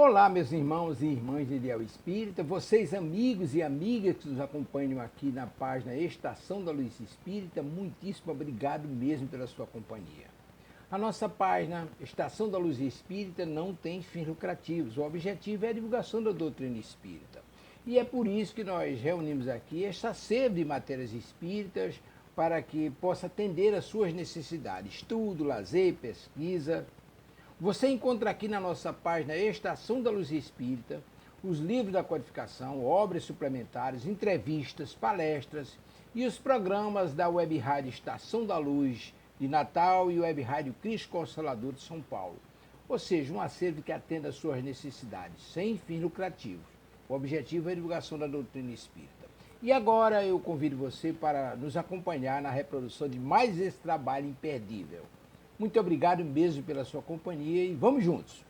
Olá, meus irmãos e irmãs de Ideal Espírita, vocês amigos e amigas que nos acompanham aqui na página Estação da Luz Espírita, muitíssimo obrigado mesmo pela sua companhia. A nossa página Estação da Luz Espírita não tem fins lucrativos, o objetivo é a divulgação da doutrina espírita. E é por isso que nós reunimos aqui esta sede de matérias espíritas para que possa atender às suas necessidades, estudo, lazer, pesquisa. Você encontra aqui na nossa página Estação da Luz Espírita os livros da codificação, obras suplementares, entrevistas, palestras e os programas da Web Rádio Estação da Luz de Natal e Web Rádio Cristo Consolador de São Paulo. Ou seja, um acervo que atenda às suas necessidades, sem fins lucrativos. O objetivo é a divulgação da doutrina espírita. E agora eu convido você para nos acompanhar na reprodução de mais esse trabalho imperdível. Muito obrigado mesmo pela sua companhia e vamos juntos!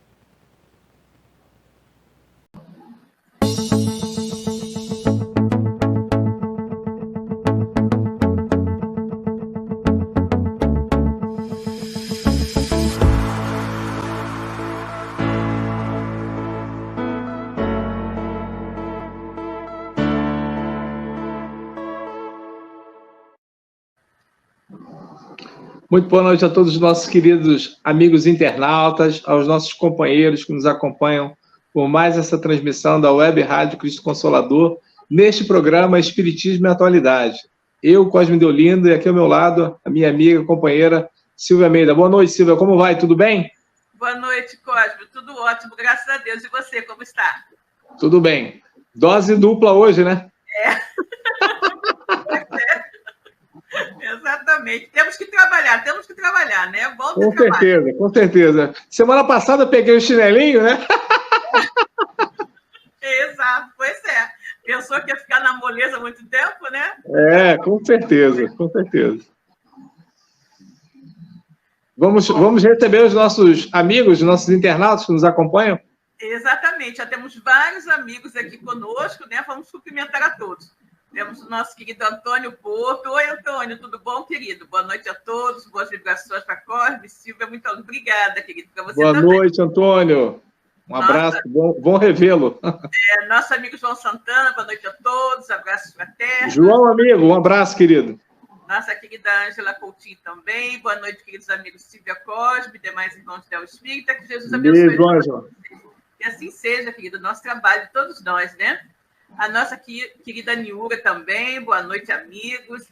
Muito boa noite a todos os nossos queridos amigos internautas, aos nossos companheiros que nos acompanham por mais essa transmissão da Web Rádio Cristo Consolador, neste programa Espiritismo e Atualidade. Eu, Cosme Deolindo, e aqui ao meu lado, a minha amiga, companheira, Silvia Almeida. Boa noite, Silvia, como vai? Tudo bem? Boa noite, Cosme. Tudo ótimo, graças a Deus. E você, como está? Tudo bem. Dose dupla hoje, né? Exatamente. Temos que trabalhar, né? Bom ter com certeza, com certeza. Semana passada eu peguei o chinelinho, né? Exato, pois é. Pensou que ia ficar na moleza há muito tempo, né? Com certeza, com certeza. Vamos receber os nossos amigos, os nossos internautas que nos acompanham? Exatamente, já temos vários amigos aqui conosco, né? Vamos cumprimentar a todos. Temos o nosso querido Antônio Porto. Oi, Antônio, tudo bom, querido? Boa noite a todos, boas vibrações para Cosme. Silvia, muito obrigada, querido, para você Boa também. Boa noite, Antônio. Um abraço, bom revê-lo. Nosso amigo João Santana, boa noite a todos, abraços fraternos. João, amigo, um abraço, querido. Nossa querida Ângela Coutinho também. Boa noite, queridos amigos Silvia Cosme, demais irmãos de Del Espírita. Que Jesus abençoe. Beijo, Ângela. Que assim seja, querido, nosso trabalho, todos nós, né? A nossa querida Niura também, boa noite, amigos.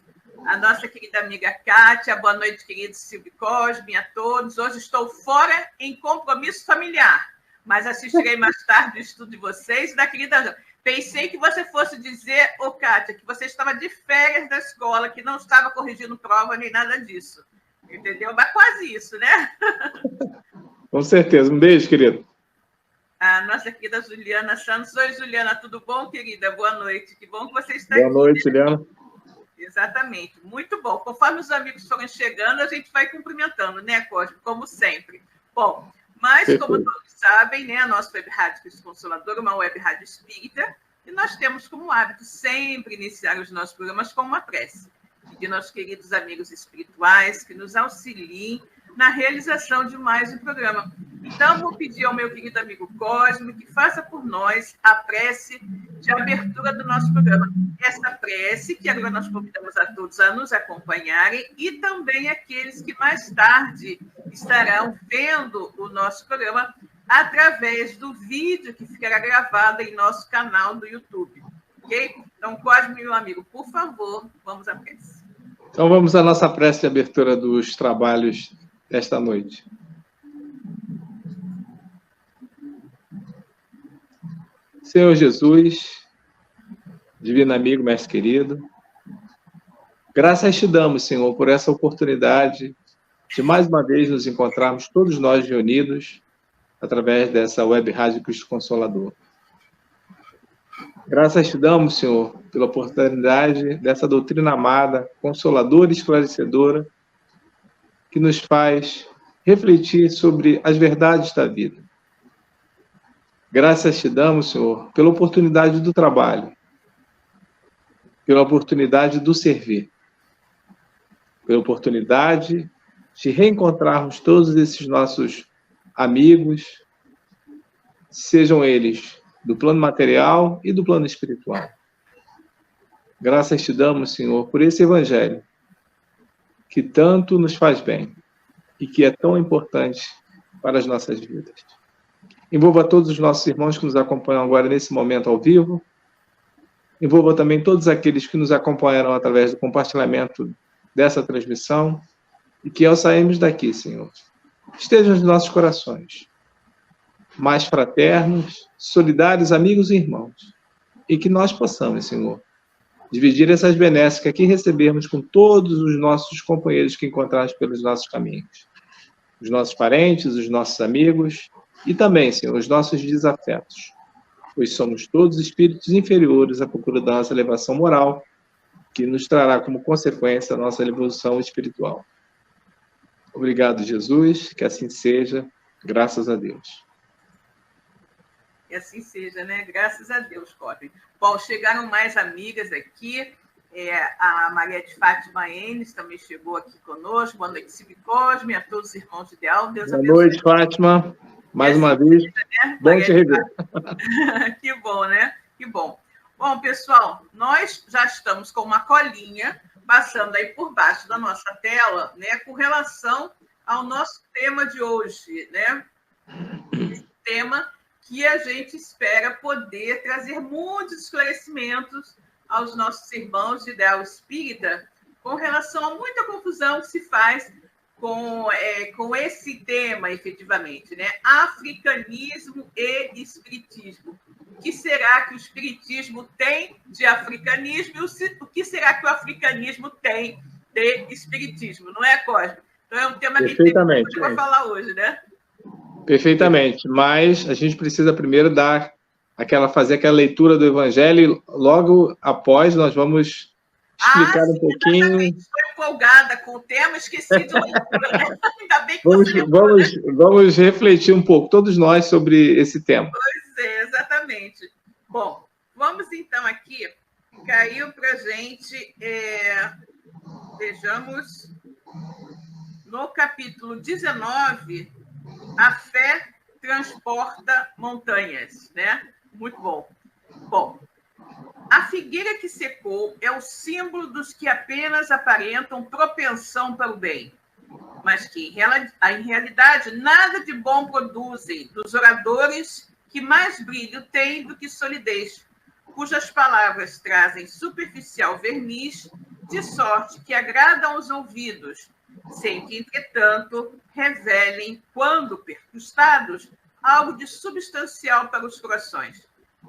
A nossa querida amiga Kátia, boa noite, querido Silvio Cosme, a todos. Hoje estou fora em compromisso familiar, mas assistirei mais tarde o estudo de vocês. Da querida Ângela, pensei que você fosse dizer, Kátia, que você estava de férias da escola, que não estava corrigindo prova nem nada disso. Entendeu? Mas quase isso, né? Com certeza. Um beijo, querido. A nossa querida Juliana Santos. Oi, Juliana, tudo bom, querida? Boa noite. Que bom que você está aqui. Boa noite, Juliana. Exatamente. Muito bom. Conforme os amigos forem chegando, a gente vai cumprimentando, né, Cosme? Como sempre. Bom, mas, como todos sabem, né, a nossa Web Rádio Cristo Consolador é uma Web Rádio Espírita e nós temos como hábito sempre iniciar os nossos programas com uma prece. Pedir nossos queridos amigos espirituais que nos auxiliem na realização de mais um programa. Então, vou pedir ao meu querido amigo Cosme que faça por nós a prece de abertura do nosso programa. Essa prece que agora nós convidamos a todos a nos acompanharem e também aqueles que mais tarde estarão vendo o nosso programa através do vídeo que ficará gravado em nosso canal do YouTube. Ok? Então, Cosme, meu amigo, por favor, vamos à prece. Então, vamos à nossa prece de abertura dos trabalhos desta noite. Senhor Jesus, divino amigo, mestre querido, graças te damos, Senhor, por essa oportunidade de mais uma vez nos encontrarmos todos nós reunidos através dessa Web Rádio Cristo Consolador. Graças te damos, Senhor, pela oportunidade dessa doutrina amada, consoladora e esclarecedora, que nos faz refletir sobre as verdades da vida. Graças te damos, Senhor, pela oportunidade do trabalho, pela oportunidade do servir, pela oportunidade de reencontrarmos todos esses nossos amigos sejam eles do plano material e do plano espiritual. Graças te damos, Senhor, por esse evangelho que tanto nos faz bem e que é tão importante para as nossas vidas. Envolva todos os nossos irmãos que nos acompanham agora nesse momento ao vivo. Envolva também todos aqueles que nos acompanharam através do compartilhamento dessa transmissão e que ao sairmos daqui, Senhor, estejam nos nossos corações mais fraternos, solidários, amigos e irmãos, e que nós possamos, Senhor, dividir essas benesses que aqui recebermos com todos os nossos companheiros que encontrarmos pelos nossos caminhos, os nossos parentes, os nossos amigos e também, Senhor, os nossos desafetos, pois somos todos espíritos inferiores à procura da nossa elevação moral, que nos trará como consequência a nossa evolução espiritual. Obrigado, Jesus, que assim seja, graças a Deus. Que assim seja, né? Graças a Deus, Cosme. Bom, chegaram mais amigas aqui. A Maria de Fátima Enes também chegou aqui conosco. Boa noite, Silvio Cosme, a todos os irmãos de ideal. Deus abençoe. Boa noite, Fátima. Mais uma vez. Né? Bom te rever. Que bom, né? Que bom. Bom, pessoal, nós já estamos com uma colinha passando aí por baixo da nossa tela, né, com relação ao nosso tema de hoje, né? Esse tema que a gente espera poder trazer muitos esclarecimentos aos nossos irmãos de ideal espírita com relação a muita confusão que se faz com esse tema, efetivamente, né? Africanismo e espiritismo. O que será que o espiritismo tem de africanismo e o que será que o africanismo tem de espiritismo? Não é, Cosme? Então é um tema que a gente tem muito para falar hoje, né? Perfeitamente, mas a gente precisa primeiro fazer aquela leitura do Evangelho e logo após nós vamos explicar um pouquinho. Exatamente. Estou empolgada com o tema, esqueci de leitura, né? Ainda bem que vamos refletir um pouco, todos nós, sobre esse tema. Pois é, exatamente. Bom, vamos então aqui, caiu para a gente, vejamos, no capítulo 19, a fé transporta montanhas, né? Muito bom. Bom, a figueira que secou é o símbolo dos que apenas aparentam propensão para o bem, mas que, em realidade, nada de bom produzem, dos oradores que mais brilho têm do que solidez, cujas palavras trazem superficial verniz, de sorte que agradam aos ouvidos, sem que, entretanto, revelem, quando percustados, algo de substancial para os corações.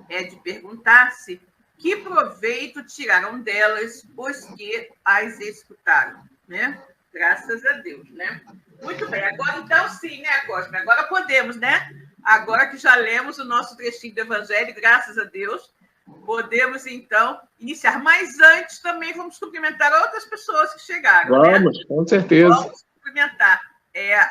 É de perguntar-se que proveito tiraram delas os que as escutaram, né? Graças a Deus, né? Muito bem, agora então sim, né, Cosme? Agora podemos, né? Agora que já lemos o nosso trechinho do Evangelho, graças a Deus, podemos então iniciar. Mas antes também vamos cumprimentar outras pessoas que chegaram. Vamos, né? Com certeza. Vamos cumprimentar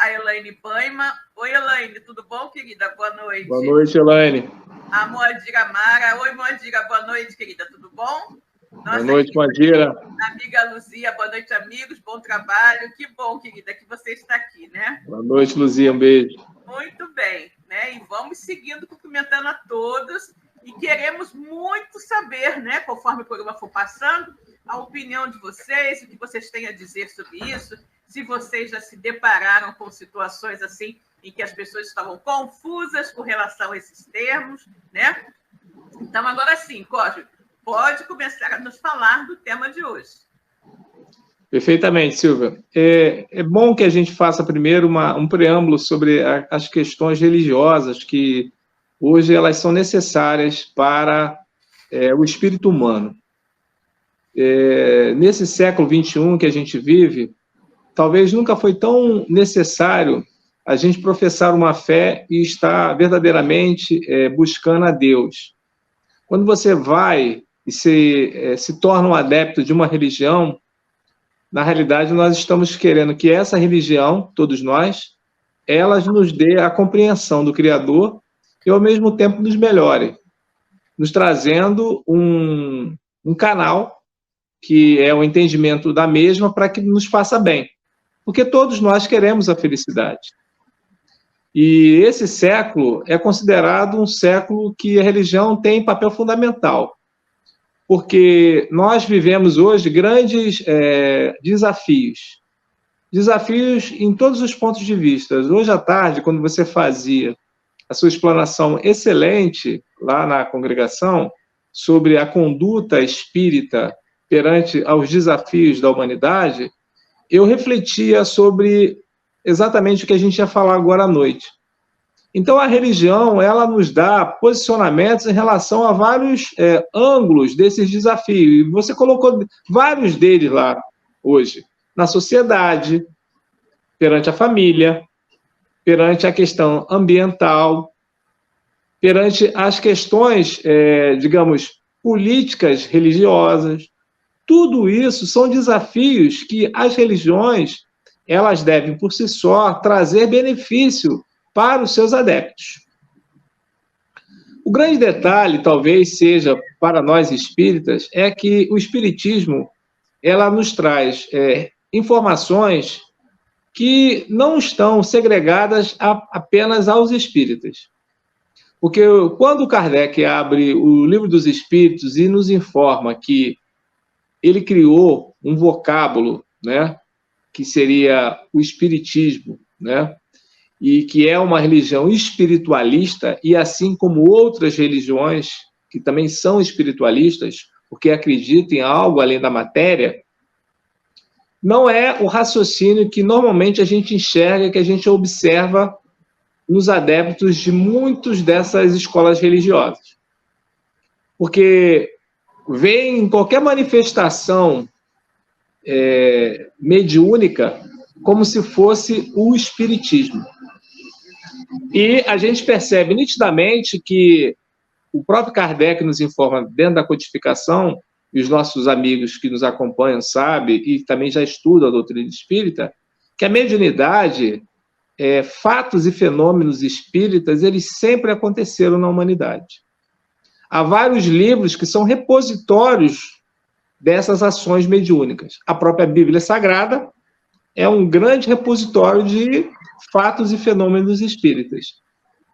a Elaine Baima. Oi, Elaine, tudo bom, querida? Boa noite. Boa noite, Elaine. A Moadira Mara. Oi, Moadira, boa noite, querida, tudo bom? Boa noite, Moadira. Amiga Luzia, boa noite, amigos, bom trabalho. Que bom, querida, que você está aqui, né? Boa noite, Luzia, um beijo. Muito bem, né? E vamos seguindo, cumprimentando a todos. E queremos muito saber, né, conforme o programa for passando, a opinião de vocês, o que vocês têm a dizer sobre isso, se vocês já se depararam com situações assim em que as pessoas estavam confusas com relação a esses termos, né? Então, agora sim, Cosme, pode começar a nos falar do tema de hoje. Perfeitamente, Silvia. É bom que a gente faça primeiro um preâmbulo sobre as questões religiosas que hoje elas são necessárias para o espírito humano. Nesse século XXI que a gente vive, talvez nunca foi tão necessário a gente professar uma fé e estar verdadeiramente buscando a Deus. Quando você vai e se torna um adepto de uma religião, na realidade nós estamos querendo que essa religião, todos nós, ela nos dê a compreensão do Criador e, ao mesmo tempo, nos melhore, nos trazendo um canal que é o entendimento da mesma para que nos faça bem. Porque todos nós queremos a felicidade. E esse século é considerado um século que a religião tem papel fundamental, porque nós vivemos hoje grandes desafios. Desafios em todos os pontos de vista. Hoje à tarde, quando você fazia a sua explanação excelente lá na congregação sobre a conduta espírita perante aos desafios da humanidade, eu refletia sobre exatamente o que a gente ia falar agora à noite. Então, a religião, ela nos dá posicionamentos em relação a vários ângulos desses desafios. E você colocou vários deles lá hoje. Na sociedade, perante a família, perante a questão ambiental, perante as questões, digamos, políticas religiosas. Tudo isso são desafios que as religiões, elas devem, por si só, trazer benefício para os seus adeptos. O grande detalhe, talvez, seja, para nós espíritas, é que o espiritismo, ela nos traz informações que não estão segregadas apenas aos espíritas. Porque quando Kardec abre o Livro dos Espíritos e nos informa que ele criou um vocábulo, né, que seria o espiritismo, né, e que é uma religião espiritualista, e assim como outras religiões que também são espiritualistas, porque acreditam em algo além da matéria, não é o raciocínio que normalmente a gente enxerga, que a gente observa nos adeptos de muitas dessas escolas religiosas. Porque vê em qualquer manifestação mediúnica como se fosse o espiritismo. E a gente percebe nitidamente que o próprio Kardec nos informa dentro da codificação, e os nossos amigos que nos acompanham sabem, e também já estudam a doutrina espírita, que a mediunidade, fatos e fenômenos espíritas, eles sempre aconteceram na humanidade. Há vários livros que são repositórios dessas ações mediúnicas. A própria Bíblia Sagrada é um grande repositório de fatos e fenômenos espíritas.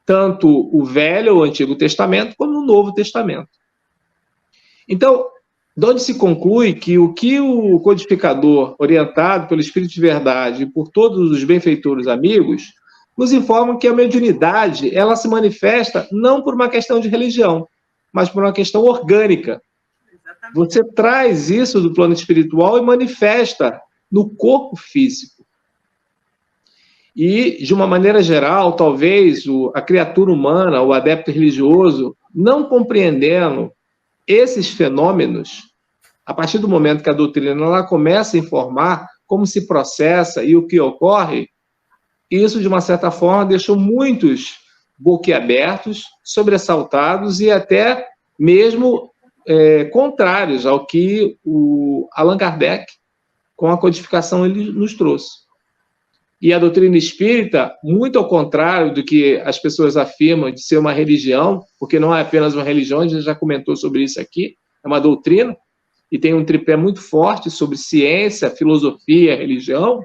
Tanto o Velho, o Antigo Testamento, como o Novo Testamento. Então, de onde se conclui que o codificador, orientado pelo Espírito de Verdade e por todos os benfeitores amigos, nos informa que a mediunidade, ela se manifesta não por uma questão de religião, mas por uma questão orgânica. Exatamente. Você traz isso do plano espiritual e manifesta no corpo físico. E, de uma maneira geral, talvez a criatura humana, o adepto religioso, não compreendendo esses fenômenos, a partir do momento que a doutrina ela começa a informar como se processa e o que ocorre, isso, de uma certa forma, deixou muitos boquiabertos, sobressaltados e até mesmo contrários ao que o Allan Kardec, com a codificação, ele nos trouxe. E a doutrina espírita, muito ao contrário do que as pessoas afirmam de ser uma religião, porque não é apenas uma religião, a gente já comentou sobre isso aqui, é uma doutrina, e tem um tripé muito forte sobre ciência, filosofia, religião.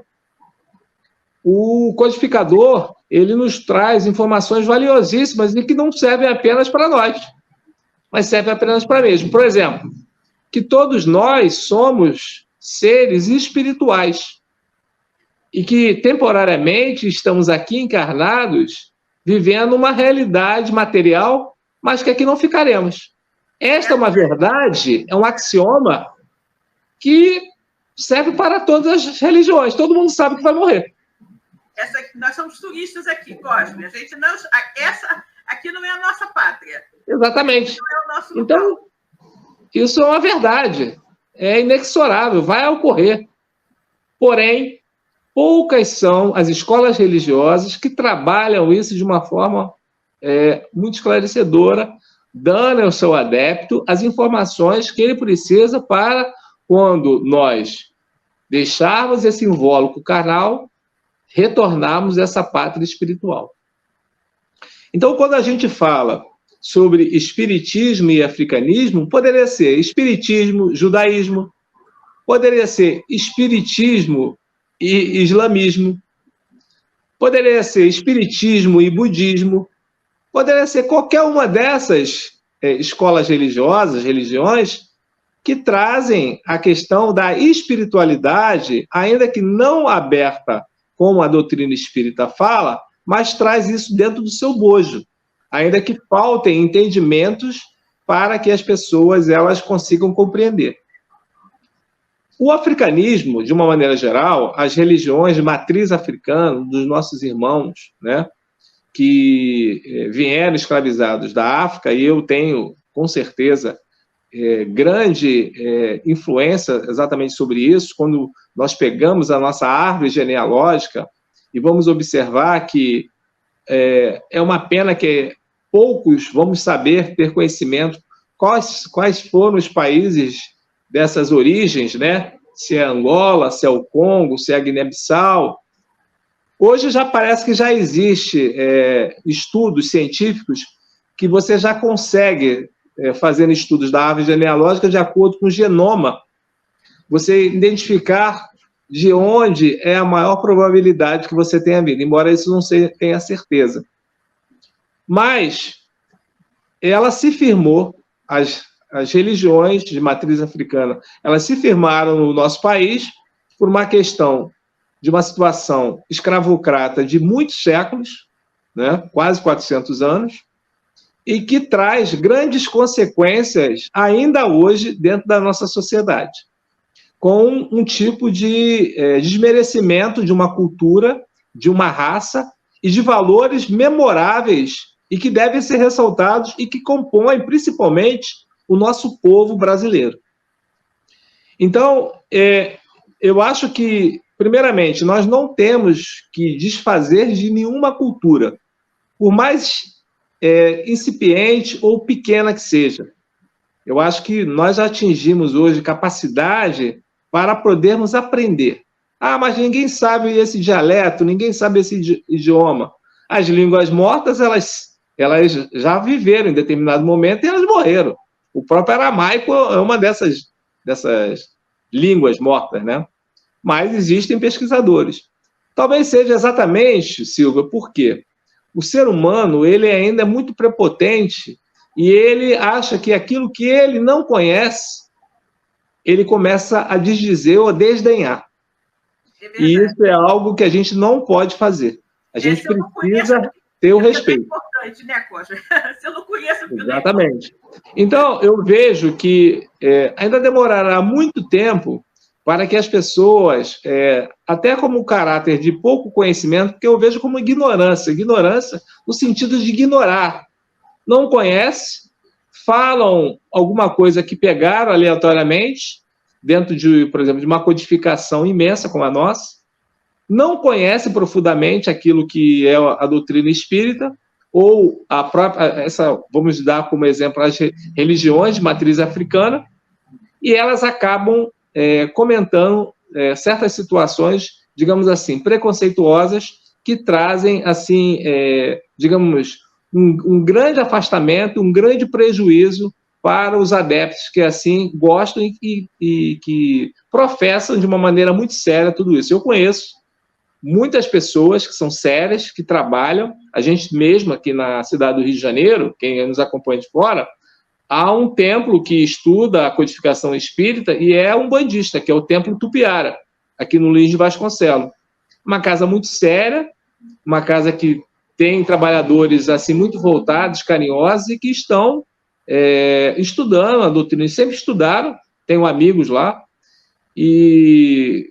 O codificador, ele nos traz informações valiosíssimas e que não servem apenas para nós, mas servem apenas para mesmo. Por exemplo, que todos nós somos seres espirituais e que temporariamente estamos aqui encarnados vivendo uma realidade material, mas que aqui não ficaremos. Esta é uma verdade, é um axioma que serve para todas as religiões. Todo mundo sabe que vai morrer. Nós somos turistas aqui, Cosme. A gente não, essa aqui não é a nossa pátria. Exatamente. Não é o nosso lugar. Então, isso é uma verdade. É inexorável, vai ocorrer. Porém, poucas são as escolas religiosas que trabalham isso de uma forma muito esclarecedora, dando ao seu adepto as informações que ele precisa para, quando nós deixarmos esse invólucro carnal, retornarmos essa pátria espiritual. Então, quando a gente fala sobre espiritismo e africanismo, poderia ser espiritismo, judaísmo, poderia ser espiritismo e islamismo, poderia ser espiritismo e budismo, poderia ser qualquer uma dessas escolas religiosas, religiões, que trazem a questão da espiritualidade, ainda que não aberta como a doutrina espírita fala, mas traz isso dentro do seu bojo, ainda que faltem entendimentos para que as pessoas elas consigam compreender. O africanismo, de uma maneira geral, as religiões de matriz africana, dos nossos irmãos, né, que vieram escravizados da África, e eu tenho, com certeza, grande influência exatamente sobre isso, quando nós pegamos a nossa árvore genealógica e vamos observar que é uma pena que poucos vamos saber ter conhecimento quais foram os países dessas origens, né? Se é Angola, se é o Congo, se é a Guiné-Bissau. Hoje já parece que já existe estudos científicos que você já consegue, fazendo estudos da árvore genealógica de acordo com o genoma, você identificar de onde é a maior probabilidade que você tenha vindo, embora isso não tenha certeza. Mas ela se firmou, as religiões de matriz africana, elas se firmaram no nosso país por uma questão de uma situação escravocrata de muitos séculos, né, quase 400 anos, e que traz grandes consequências ainda hoje dentro da nossa sociedade, com um tipo de desmerecimento de uma cultura, de uma raça e de valores memoráveis e que devem ser ressaltados e que compõem principalmente o nosso povo brasileiro. Então, eu acho que, primeiramente, nós não temos que desfazer de nenhuma cultura, por mais incipiente ou pequena que seja. Eu acho que nós já atingimos hoje capacidade para podermos aprender. Ah, mas ninguém sabe esse dialeto, ninguém sabe esse idioma. As línguas mortas, elas já viveram em determinado momento e elas morreram. O próprio aramaico é uma dessas línguas mortas, né? Mas existem pesquisadores. Talvez seja exatamente, Silvia, por quê? O ser humano, ele ainda é muito prepotente e ele acha que aquilo que ele não conhece, ele começa a desdizer ou a desdenhar. E isso é algo que a gente não pode fazer. A gente precisa ter o respeito. É importante, né, Costa? Se eu não conheço... Exatamente. Então, eu vejo que ainda demorará muito tempo para que as pessoas, até como caráter de pouco conhecimento, porque eu vejo como ignorância no sentido de ignorar. Não conhece, falam alguma coisa que pegaram aleatoriamente, dentro de, por exemplo, de uma codificação imensa como a nossa, não conhece profundamente aquilo que é a doutrina espírita, ou a própria, vamos dar como exemplo as religiões de matriz africana, e elas acabam comentando certas situações, digamos assim, preconceituosas, que trazem, assim, digamos, um grande afastamento, um grande prejuízo para os adeptos que, assim, gostam e que professam de uma maneira muito séria tudo isso. Eu conheço muitas pessoas que são sérias, que trabalham, a gente mesmo aqui na cidade do Rio de Janeiro, quem nos acompanha de fora, há um templo que estuda a codificação espírita e é um bandista, que é o Templo Tupiara, aqui no Lins de Vasconcelos. Uma casa muito séria, uma casa que tem trabalhadores assim muito voltados, carinhosos e que estão estudando a doutrina, sempre estudaram, tenho amigos lá, e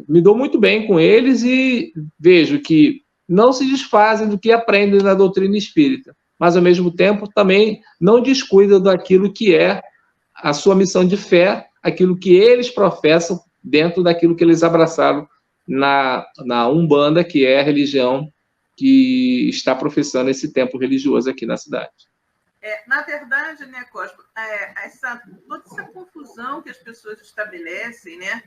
me dou muito bem com eles e vejo que não se desfazem do que aprendem na doutrina espírita, mas, ao mesmo tempo, também não descuidam daquilo que é a sua missão de fé, aquilo que eles professam dentro daquilo que eles abraçaram na Umbanda, que é a religião que está professando esse templo religioso aqui na cidade. Na verdade, né, Cosmo, toda essa confusão que as pessoas estabelecem, né,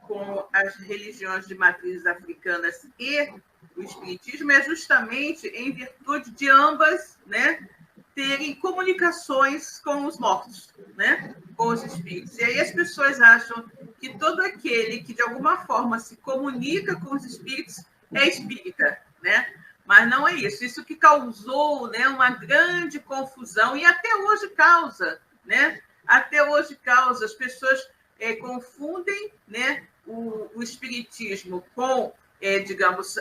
com as religiões de matrizes africanas e o espiritismo é justamente em virtude de ambas, né, terem comunicações com os mortos, né, com os espíritos. E aí as pessoas acham que todo aquele que de alguma forma se comunica com os espíritos é espírita, né? Mas não é isso. Isso que causou, né, uma grande confusão e até hoje causa, né? Até hoje causa. As pessoas confundem, né, o espiritismo com, digamos,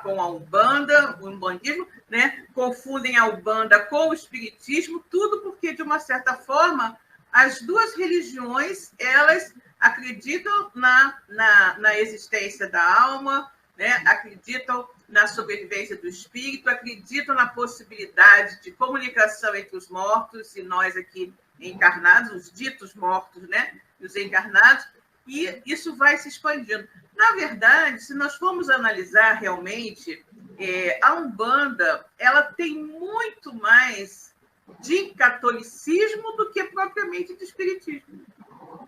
com a Umbanda, o umbandismo, né? Confundem a Umbanda com o espiritismo, tudo porque, de uma certa forma, as duas religiões, elas acreditam na existência da alma, né? Acreditam na sobrevivência do espírito, acreditam na possibilidade de comunicação entre os mortos e nós aqui encarnados, os ditos mortos, né? Os encarnados, e isso vai se expandindo. Na verdade, se nós formos analisar realmente, a Umbanda, ela tem muito mais de catolicismo do que propriamente de espiritismo,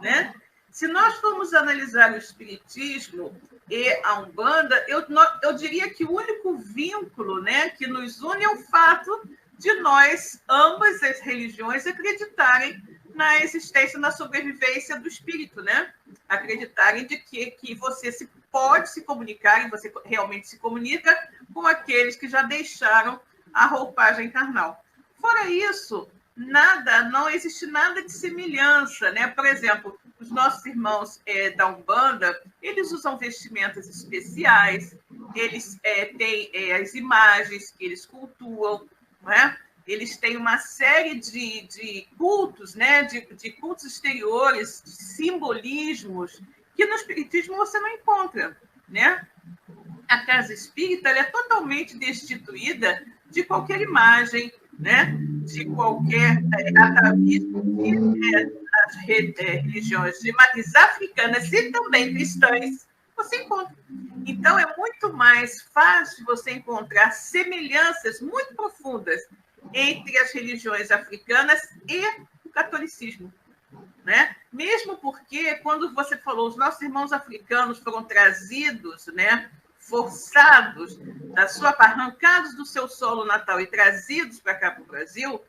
né? Se nós formos analisar o espiritismo e a Umbanda, eu diria que o único vínculo, né, que nos une é o fato de nós, ambas as religiões, acreditarem na existência, na sobrevivência do espírito, né? Acreditarem de que você pode se comunicar, e você realmente se comunica com aqueles que já deixaram a roupagem carnal. Fora isso, não existe nada de semelhança, né? Por exemplo, os nossos irmãos da Umbanda, eles usam vestimentas especiais, eles têm as imagens que eles cultuam, não é? Eles têm uma série de cultos, né? de cultos exteriores, de simbolismos, que no espiritismo você não encontra, né? A casa espírita ela é totalmente destituída de qualquer imagem, né? De qualquer atavismo das religiões de matriz africanas e também cristãs, você encontra. Então, é muito mais fácil você encontrar semelhanças muito profundas entre as religiões africanas e o catolicismo, né? Mesmo porque, quando você falou, os nossos irmãos africanos foram trazidos, né, forçados, arrancados do seu solo natal e trazidos para cá para o Brasil,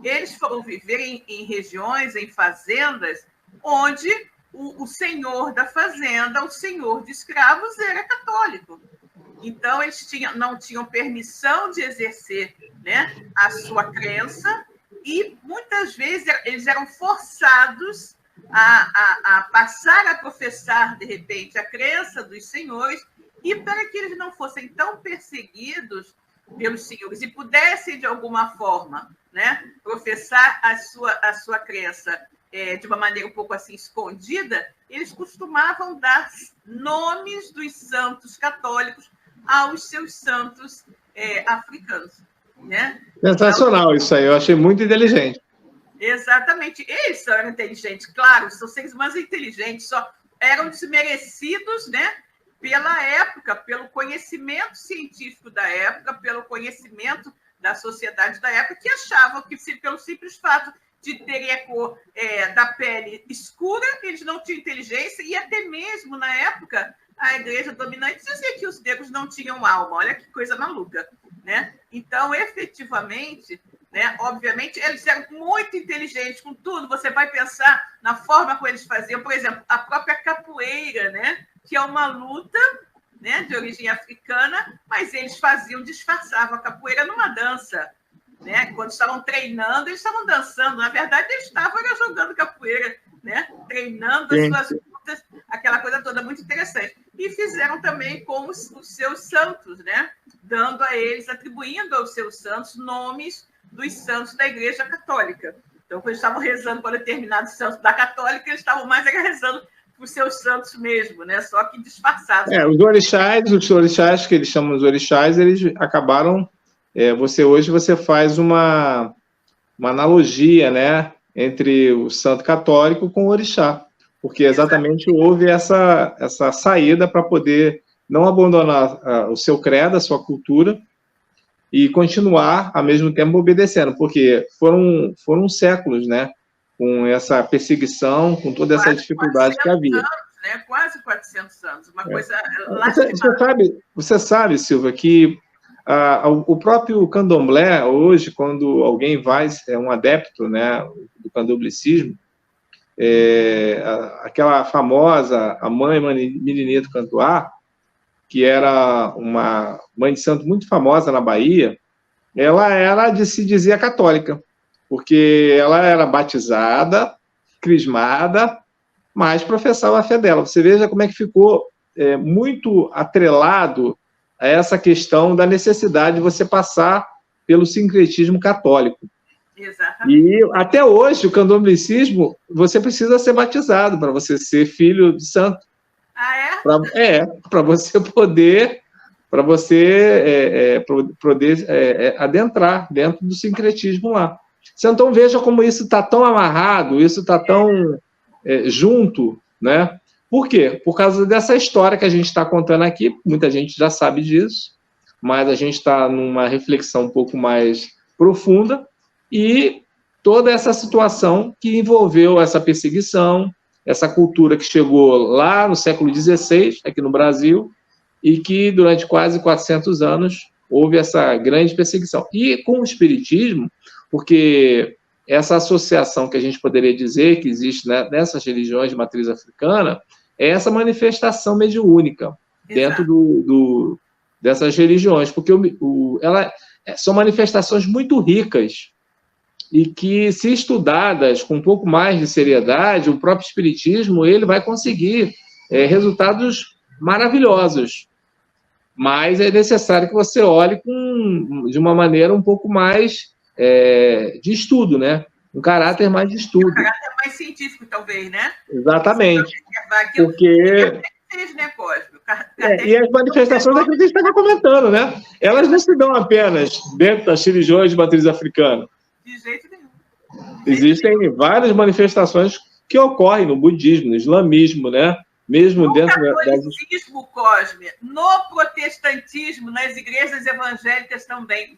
eles foram viver em regiões, em fazendas, onde o senhor da fazenda, o senhor de escravos, era católico. Então, eles não tinham permissão de exercer, né, a sua crença e, muitas vezes, eles eram forçados a passar a professar, de repente, a crença dos senhores, e para que eles não fossem tão perseguidos pelos senhores e pudessem, de alguma forma, né, professar a sua crença de uma maneira um pouco assim escondida, eles costumavam dar nomes dos santos católicos aos seus santos africanos, né? Sensacional então, isso aí, eu achei muito inteligente. Exatamente, eles eram inteligentes, claro, são seres humanos inteligentes, só eram desmerecidos, né? Pela época, pelo conhecimento científico da época, pelo conhecimento da sociedade da época, que achavam que, pelo simples fato de terem a cor da pele escura, eles não tinham inteligência, e até mesmo, na época, a igreja dominante dizia que os negros não tinham alma. Olha que coisa maluca, né? Então, efetivamente, né, obviamente, eles eram muito inteligentes com tudo. Você vai pensar na forma como eles faziam, por exemplo, a própria capoeira, né, que é uma luta, né, de origem africana, mas eles disfarçavam a capoeira numa dança, né? Quando estavam treinando, eles estavam dançando. Na verdade, eles estavam jogando capoeira, né? Treinando as suas lutas, aquela coisa toda muito interessante. E fizeram também com os seus santos, né? Dando a eles, atribuindo aos seus santos nomes dos santos da Igreja Católica. Então, quando eles estavam rezando para determinados santos da Católica, eles estavam mais rezando para os seus santos mesmo, né? Só que disfarçados. Os orixás, que eles chamam de orixás, eles acabaram... hoje você faz uma analogia, né, entre o santo católico com o orixá, porque exatamente houve essa saída para poder não abandonar o seu credo, a sua cultura, e continuar, ao mesmo tempo, obedecendo, porque foram séculos, né, com essa perseguição, com toda essa dificuldade que havia. Anos, né? Quase 400 anos, uma coisa Você sabe, Silvia, que o próprio candomblé, hoje, quando alguém é um adepto, né, do candomblecismo, aquela famosa, a mãe Mirinito Cantuá, que era uma mãe de santo muito famosa na Bahia, ela era de se dizer católica, porque ela era batizada, crismada, mas professava a fé dela. Você veja como é que ficou muito atrelado a essa questão da necessidade de você passar pelo sincretismo católico. Exatamente. E até hoje, o candomblicismo, você precisa ser batizado para você ser filho de santo. Ah, é? Para você poder adentrar dentro do sincretismo lá. Então veja como isso está tão amarrado, isso está tão junto, né? Por quê? Por causa dessa história que a gente está contando aqui, muita gente já sabe disso, mas a gente está numa reflexão um pouco mais profunda, e toda essa situação que envolveu essa perseguição, essa cultura que chegou lá no século XVI, aqui no Brasil, e que durante quase 400 anos houve essa grande perseguição. E com o espiritismo, porque essa associação que a gente poderia dizer que existe, né, nessas religiões de matriz africana, é essa manifestação mediúnica dentro dessas religiões, porque são manifestações muito ricas e que, se estudadas com um pouco mais de seriedade, o próprio espiritismo ele vai conseguir resultados maravilhosos. Mas é necessário que você olhe de uma maneira um pouco mais de estudo, né? Um caráter mais de estudo. Um caráter mais científico, talvez, né? Exatamente. Porque... e as manifestações é que a gente estava comentando, né? Elas não se dão apenas dentro das religiões de matriz africana. De jeito nenhum. Existem várias manifestações que ocorrem no budismo, no islamismo, né? Mesmo no dentro catolicismo, Cosme, no protestantismo, nas igrejas evangélicas também.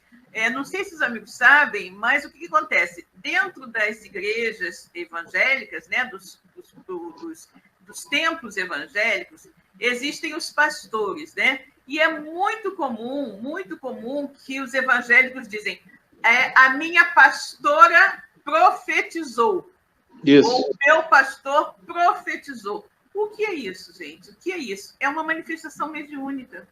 Não sei se os amigos sabem, mas o que acontece? Dentro das igrejas evangélicas, né, dos templos evangélicos, existem os pastores, né? E é muito comum que os evangélicos dizem: a minha pastora profetizou. Isso. Ou o meu pastor profetizou. O que é isso, gente? O que é isso? É uma manifestação mediúnica,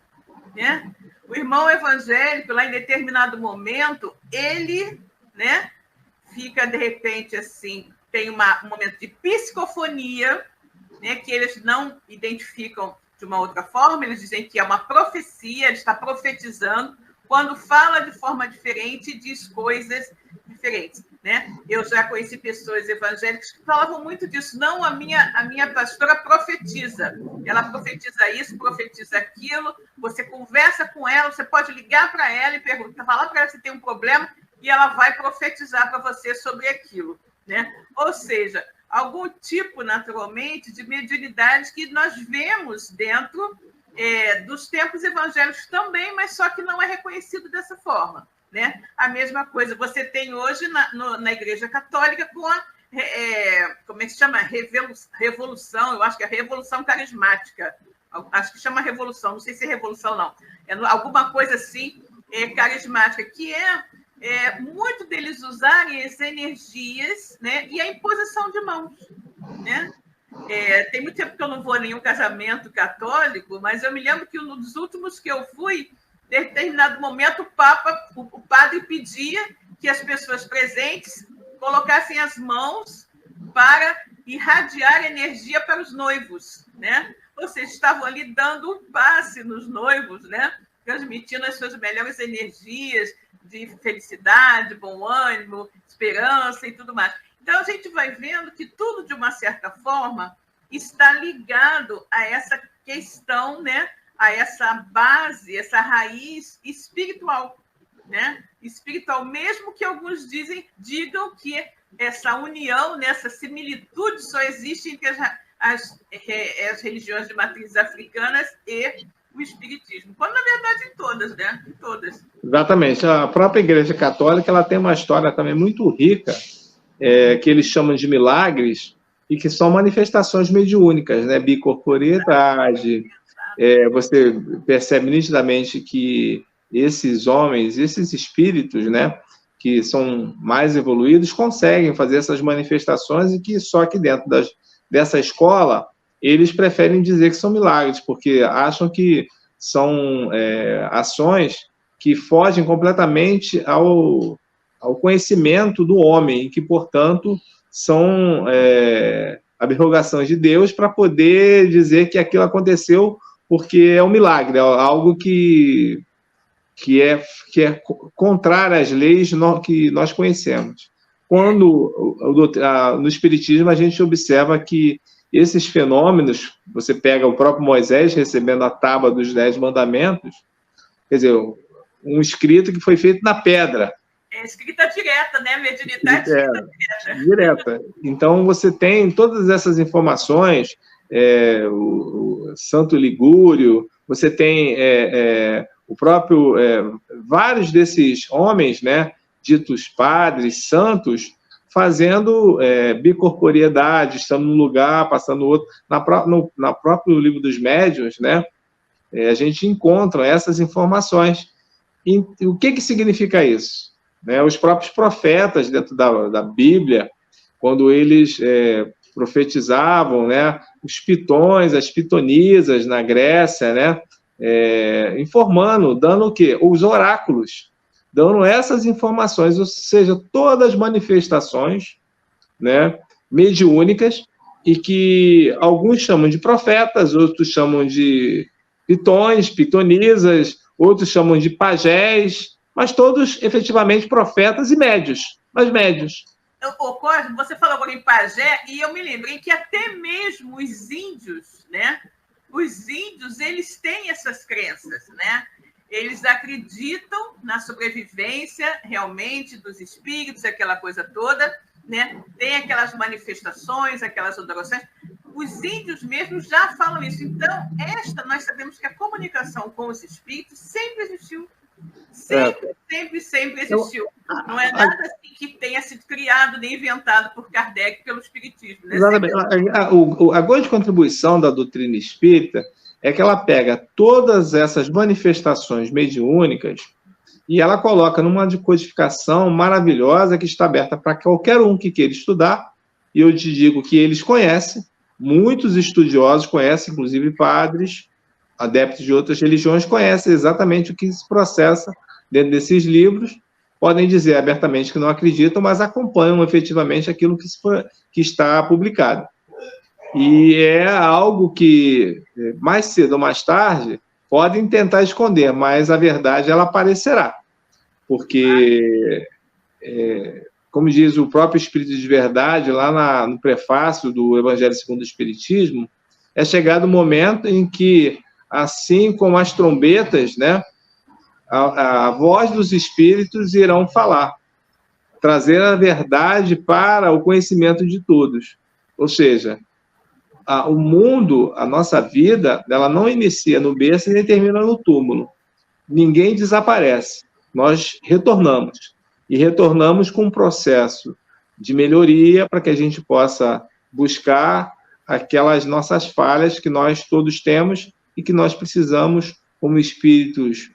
né? O irmão evangélico, lá em determinado momento, ele, né, fica, de repente, assim, tem um momento de psicofonia, né, que eles não identificam de uma outra forma, eles dizem que é uma profecia, ele está profetizando, quando fala de forma diferente, diz coisas diferentes, né? Eu já conheci pessoas evangélicas que falavam muito disso. Não, a minha pastora profetiza. Ela profetiza isso, profetiza aquilo. Você conversa com ela, você pode ligar para ela e perguntar, falar para ela se tem um problema, e ela vai profetizar para você sobre aquilo, né? Ou seja, algum tipo, naturalmente, de mediunidade que nós vemos dentro dos templos evangélicos também, mas só que não é reconhecido dessa forma, né? A mesma coisa você tem hoje na Igreja Católica com a como é que se chama? Revolução, eu acho que é a Revolução Carismática, acho que chama Revolução, não sei se é Revolução, não. É alguma coisa assim, carismática, que muito deles usarem as energias, né? E a imposição de mãos, né? Tem muito tempo que eu não vou a nenhum casamento católico, mas eu me lembro que um dos últimos que eu fui, em determinado momento, o padre pedia que as pessoas presentes colocassem as mãos para irradiar energia para os noivos, né? Ou seja, estavam ali dando um passe nos noivos, né? Transmitindo as suas melhores energias de felicidade, bom ânimo, esperança e tudo mais. Então, a gente vai vendo que tudo, de uma certa forma, está ligado a essa questão, né? A essa base, essa raiz espiritual, né? Espiritual, mesmo que alguns digam que essa união, nessa similitude só existe entre as religiões de matrizes africanas e o espiritismo, quando na verdade em todas, né? Em todas. Exatamente. A própria Igreja Católica ela tem uma história também muito rica, que eles chamam de milagres, e que são manifestações mediúnicas, né? Bicorporidade. Você percebe nitidamente que esses homens, esses espíritos, né, que são mais evoluídos, conseguem fazer essas manifestações, e que só que dentro dessa escola eles preferem dizer que são milagres, porque acham que são ações que fogem completamente ao conhecimento do homem, e que, portanto, são abrogações de Deus para poder dizer que aquilo aconteceu porque é um milagre, é algo que é contrário às leis que nós conhecemos. Quando no Espiritismo a gente observa que esses fenômenos, você pega o próprio Moisés recebendo a tábua dos 10 mandamentos, quer dizer, um escrito que foi feito na pedra. É escrita direta, né? Mediunidade direta. Então, você tem todas essas informações, o Santo Ligúrio, você tem o próprio... vários desses homens, né, ditos padres, santos, fazendo bicorporiedade, estando num lugar, passando no outro. Na próprio livro dos médiuns, né, a gente encontra essas informações. E o que significa isso? Os próprios profetas dentro da Bíblia, quando eles profetizavam, né, os pitões, as pitonisas na Grécia, né, informando, dando o quê? Os oráculos, dando essas informações, ou seja, todas as manifestações, né, mediúnicas, e que alguns chamam de profetas, outros chamam de pitões, pitonisas, outros chamam de pajés, mas todos efetivamente profetas e médios, mas médios. Cosmo, você falou agora em pajé, e eu me lembrei que até mesmo os índios, né? Os índios, eles têm essas crenças, né? Eles acreditam na sobrevivência realmente dos espíritos, aquela coisa toda, né? Tem aquelas manifestações, aquelas adorações. Os índios mesmo já falam isso. Então, nós sabemos que a comunicação com os espíritos sempre existiu. Sempre existiu. Não é nada assim que tenha sido criado nem inventado por Kardec pelo Espiritismo. Né? Exatamente. A grande contribuição da doutrina espírita é que ela pega todas essas manifestações mediúnicas e ela coloca numa decodificação maravilhosa que está aberta para qualquer um que queira estudar, e eu te digo que eles conhecem, muitos estudiosos conhecem, inclusive padres, adeptos de outras religiões, conhecem exatamente o que se processa dentro desses livros, podem dizer abertamente que não acreditam, mas acompanham efetivamente aquilo que está publicado. E é algo que, mais cedo ou mais tarde, podem tentar esconder, mas a verdade ela aparecerá. Porque, como diz o próprio Espírito de Verdade, lá no prefácio do Evangelho segundo o Espiritismo, é chegado o momento em que, assim como as trombetas, né, a voz dos espíritos irão falar, trazer a verdade para o conhecimento de todos. Ou seja, o mundo, a nossa vida, ela não inicia no berço e nem termina no túmulo. Ninguém desaparece. Nós retornamos. E retornamos com um processo de melhoria para que a gente possa buscar aquelas nossas falhas que nós todos temos e que nós precisamos, como espíritos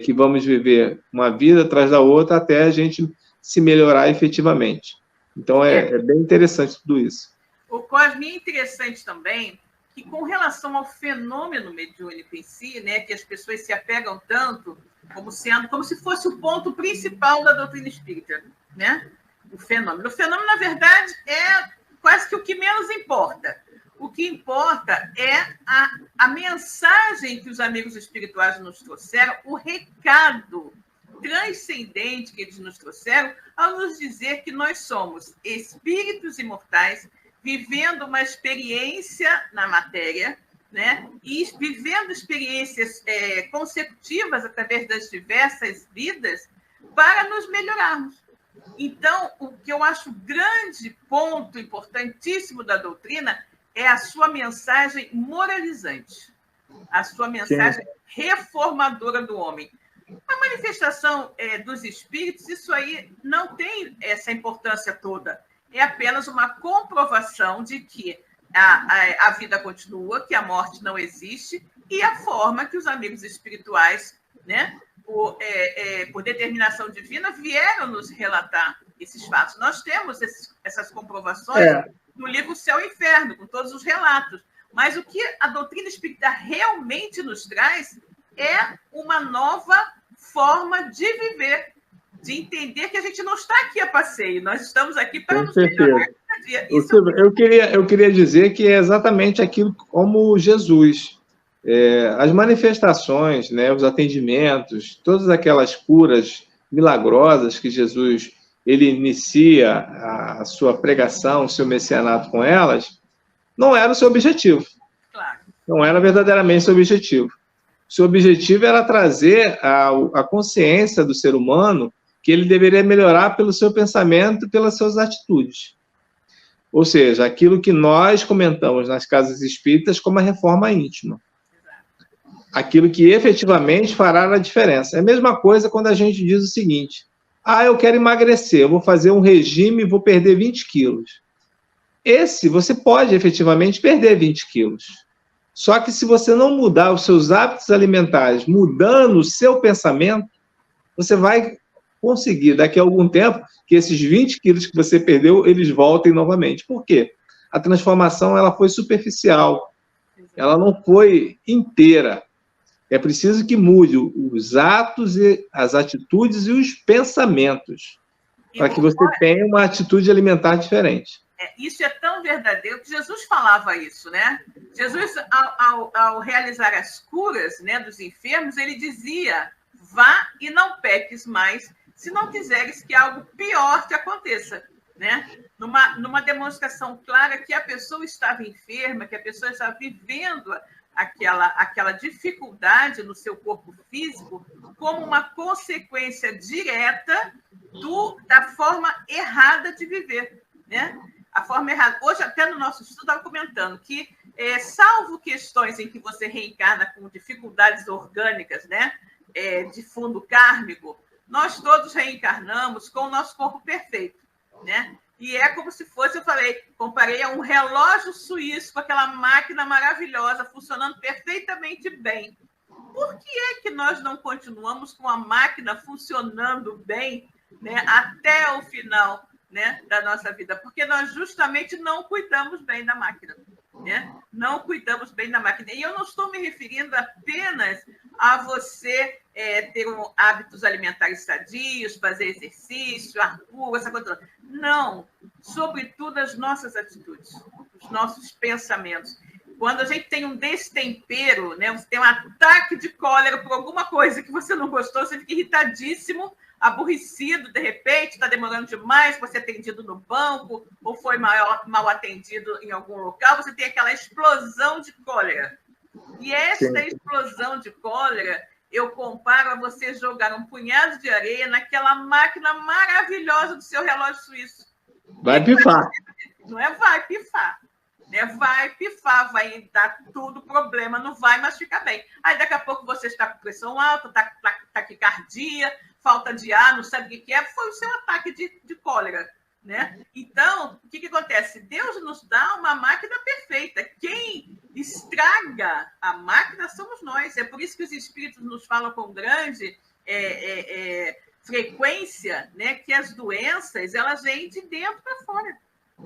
que vamos viver uma vida atrás da outra até a gente se melhorar efetivamente. Então, é bem interessante tudo isso. O Cosme, é interessante também que, com relação ao fenômeno mediúnico em si, né, que as pessoas se apegam tanto como se fosse o ponto principal da doutrina espírita, né? O fenômeno. O fenômeno, na verdade, é quase que o que menos importa. O que importa é a mensagem que os amigos espirituais nos trouxeram, o recado transcendente que eles nos trouxeram, ao nos dizer que nós somos espíritos imortais, vivendo uma experiência na matéria, né? E vivendo experiências consecutivas através das diversas vidas para nos melhorarmos. Então, o que eu acho grande ponto importantíssimo da doutrina é a sua mensagem moralizante, a sua mensagem reformadora do homem. A manifestação dos espíritos, isso aí não tem essa importância toda. É apenas uma comprovação de que a vida continua, que a morte não existe, e a forma que os amigos espirituais, né, por determinação divina, vieram nos relatar esses fatos. Nós temos essas comprovações no livro Céu e Inferno, com todos os relatos. Mas o que a doutrina espírita realmente nos traz é uma nova forma de viver, de entender que a gente não está aqui a passeio, nós estamos aqui para nos melhorar cada dia. Eu queria dizer que é exatamente aquilo como Jesus. As manifestações, né, os atendimentos, todas aquelas curas milagrosas que Jesus ele inicia a sua pregação, o seu messianato com elas, não era o seu objetivo. Claro. Não era verdadeiramente o seu objetivo. O seu objetivo era trazer a consciência do ser humano que ele deveria melhorar pelo seu pensamento e pelas suas atitudes. Ou seja, aquilo que nós comentamos nas casas espíritas como a reforma íntima. Aquilo que efetivamente fará a diferença. É a mesma coisa quando a gente diz o seguinte: eu quero emagrecer, eu vou fazer um regime e vou perder 20 quilos. Você pode efetivamente perder 20 quilos. Só que se você não mudar os seus hábitos alimentares, mudando o seu pensamento, você vai conseguir, daqui a algum tempo, que esses 20 quilos que você perdeu, eles voltem novamente. Por quê? A transformação ela foi superficial, ela não foi inteira. É preciso que mude os atos, as atitudes e os pensamentos, para que você tenha uma atitude alimentar diferente. Isso é tão verdadeiro que Jesus falava isso, né? Jesus, ao realizar as curas, né, dos enfermos, ele dizia: vá e não peques mais, se não quiseres que algo pior te aconteça, né? Numa demonstração clara que a pessoa estava enferma, que a pessoa estava vivendo aquela dificuldade no seu corpo físico como uma consequência direta da forma errada de viver, né? A forma errada. Hoje, até no nosso estudo, estava comentando que, salvo questões em que você reencarna com dificuldades orgânicas, né, de fundo kármico, nós todos reencarnamos com o nosso corpo perfeito, né? E é como se fosse, comparei a um relógio suíço com aquela máquina maravilhosa, funcionando perfeitamente bem. Por que é que nós não continuamos com a máquina funcionando bem, né, até o final, né, da nossa vida? Porque nós justamente não cuidamos bem da máquina, né? Não cuidamos bem da máquina. E eu não estou me referindo apenas a você ter hábitos alimentares sadios, fazer exercício, ar puro, essa coisa toda. Não, sobretudo as nossas atitudes, os nossos pensamentos. Quando a gente tem um destempero, né, você tem um ataque de cólera por alguma coisa que você não gostou, você fica irritadíssimo, aborrecido, de repente, está demorando demais para ser atendido no banco, ou foi mal atendido em algum local, você tem aquela explosão de cólera. E esta explosão de cólera, eu comparo a você jogar um punhado de areia naquela máquina maravilhosa do seu relógio suíço. Vai pifar. Não é vai pifar. Vai pifar, vai dar tudo problema, não vai mais ficar bem. Aí daqui a pouco você está com pressão alta, taquicardia, falta de ar, não sabe o que é, foi o seu ataque de cólera, né? Então, o que acontece? Deus nos dá uma máquina perfeita. Quem estraga a máquina somos nós. É por isso que os espíritos nos falam com grande frequência, né, que as doenças elas vêm de dentro para fora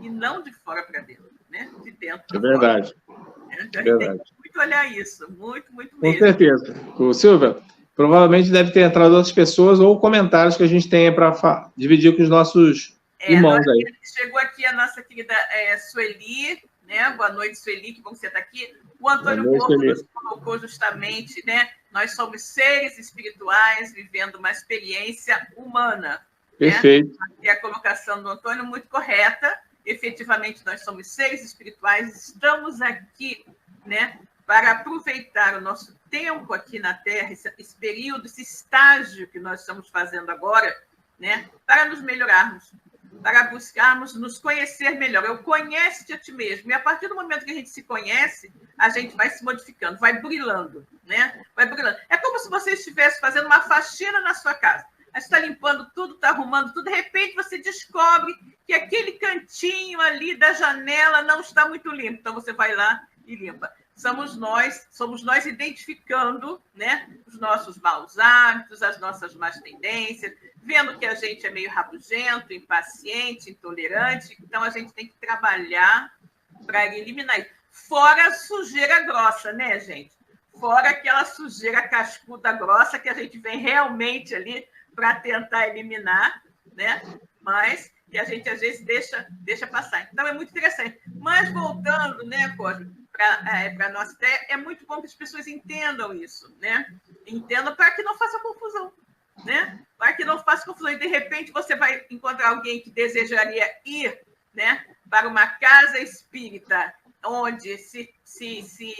e não de fora para dentro, né? De dentro para fora. Verdade. Então, a gente tem que muito olhar isso, muito mesmo. Com certeza. O Silvia, provavelmente deve ter entrado outras pessoas ou comentários que a gente tenha para dividir com os nossos irmãos aí. Chegou aqui a nossa querida Sueli, né? Boa noite, Sueli, que bom que você está aqui. O Antônio Porto nos colocou justamente, né? Nós somos seres espirituais vivendo uma experiência humana. Perfeito. Né? E a colocação do Antônio muito correta. Efetivamente, nós somos seres espirituais, estamos aqui, né, para aproveitar o nosso tempo aqui na Terra, esse período, esse estágio que nós estamos fazendo agora, né, para nos melhorarmos, para buscarmos nos conhecer melhor. Eu conheço-te a ti mesmo. E a partir do momento que a gente se conhece, a gente vai se modificando, vai brilhando, né? Vai brilhando. É como se você estivesse fazendo uma faxina na sua casa. Você está limpando tudo, está arrumando tudo, de repente você descobre que aquele cantinho ali da janela não está muito limpo. Então você vai lá e limpa. Somos nós identificando, né, os nossos maus hábitos, as nossas más tendências, vendo que a gente é meio rabugento, impaciente, intolerante. Então a gente tem que trabalhar para eliminar isso. Fora a sujeira grossa, né, gente? fora aquela sujeira cascuda grossa que a gente vem realmente ali para tentar eliminar, né? Mas que a gente às vezes deixa passar. Então é muito interessante. Mas voltando, né, Cosme, para a nossa ideia, é muito bom que as pessoas entendam isso, né? Entendam para que não faça confusão, né? Para que não faça confusão. E de repente você vai encontrar alguém que desejaria ir, né, para uma casa espírita onde se